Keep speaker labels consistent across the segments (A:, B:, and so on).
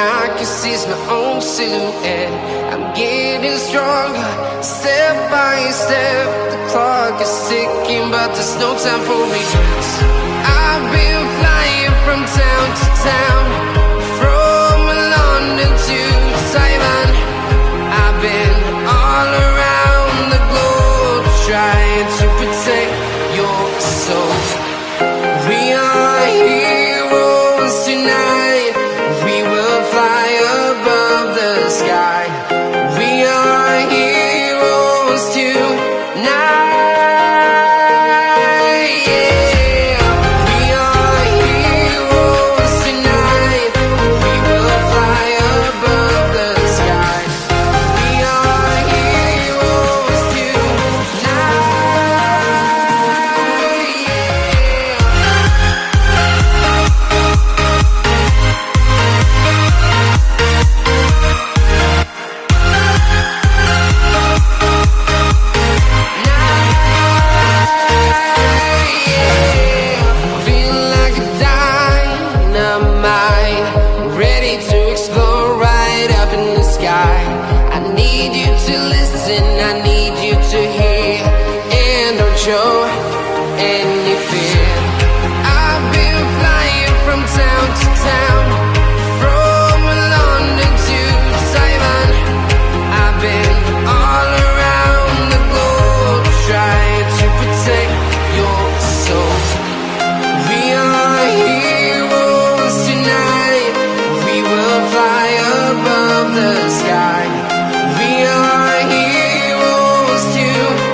A: I can seize my own silhouette. I'm getting stronger, step by step. The clock is ticking, but there's no time for regrets. I've been flying from town to town, from London to Taiwan. I've been all around the globe, trying to protect your soul. We are heroes tonight. We will fly above the sky. We are heroes tonight. Show any fear. I've been flying from town to town, from London to Taiwan. I've been all around the globe, trying to protect your soul. We are heroes tonight. We will fly above the sky. We are heroes tonight.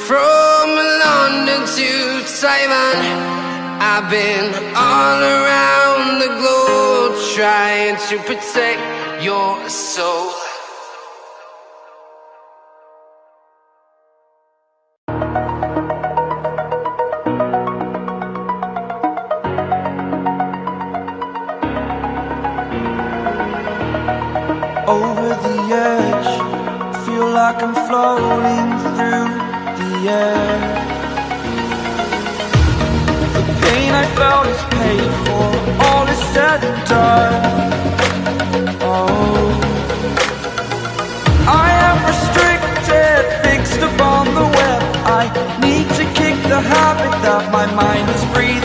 A: From London to Taiwan, I've been all around the globe, trying to protect your soul.
B: Over the edge, feel like I'm floating through the air. The pain I felt is paid for, all is said and done. Oh, I am restricted, fixed upon the web. I need to kick the habit that my mind is breathing.